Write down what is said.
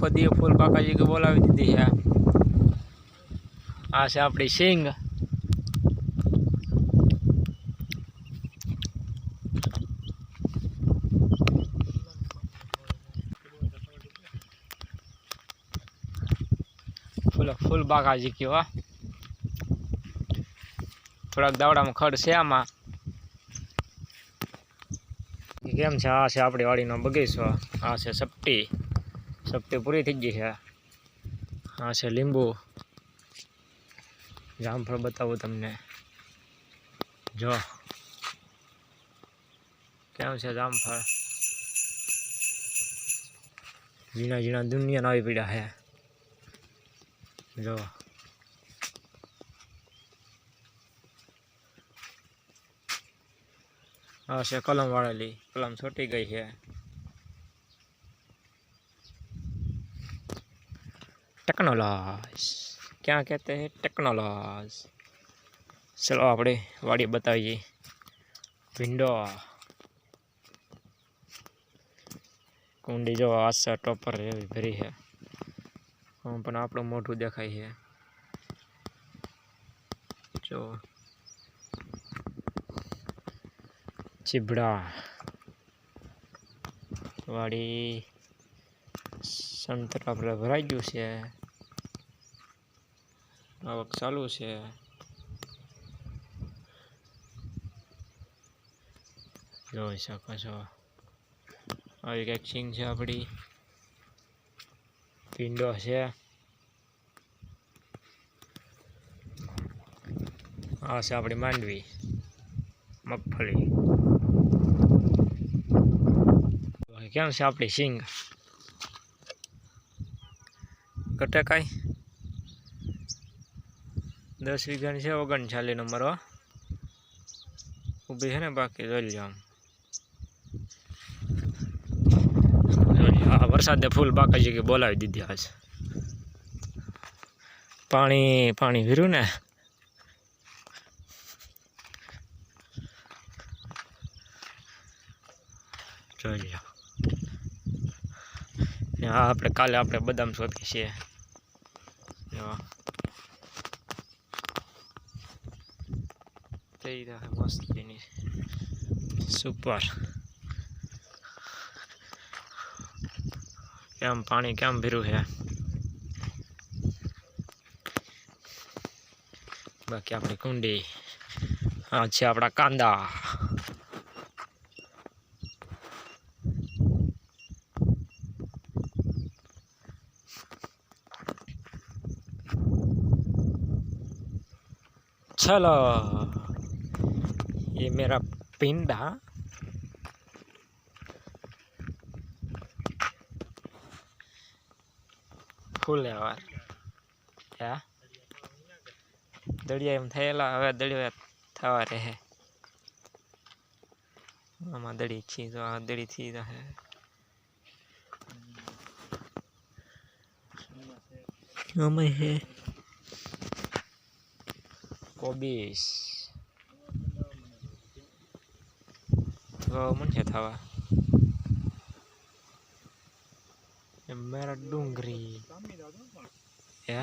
आखो दी फूल बाकाजी के बोलावी दीधी है। आ से अपनी सींग फूल बाकाजी की वा थोड़ा दावड़ा में खड़ से आमा केम छे। आ से आपणी वाड़ीनो बगीचो। आ से सपटी पूरी थी गई है। आ से લીંબુ जामफळ बतावुं तमने जो केम छे जामफळ झीणा झीणा दुनिया आई पड़ा है जो। आ से कलम वाळेली कलम छोटी गई है। टेक्नोलॉज क्या कहते हैं टेक्नोलॉज। चलो आपणे वाड़ी बताइए। विंडो कुंडी जो आशा टॉपर भरी है पण आपणो मोटू देखाय है जो। चिबड़ा वाड़ी संतरा पर भराई गयु छे। आवक चालू छे। જોઈ શકો છો આવી કંઈક સિંગ છે આપણી। ભીંડો છે। આ છે આપણી માંડવી મગફળી। કેમ છે આપણી સિંગ ઘટે કાંઈ 10 વીઘાની છે 39 નંબર ઊભી છે ને બાકી જોઈ લો આમ। वरसादे फूल बाकाजी के बोलावी दीधी आज पानी पानी भीरू ने आपणे काले आपणे बदाम शोधी छे। मस्त सुपर केम पानी केम भीरू है। बाकी अपनी कुंडी अच्छा अपना कांदा चलो ये मेरा पिंडा फूल है क्या दड़िया एम थयेला हवे दड़िया थवा रहे आमा दड़ी थी तो आ दड़ी थी है आमा है कोबीस वो मन है थवा मेरा डूंगरी या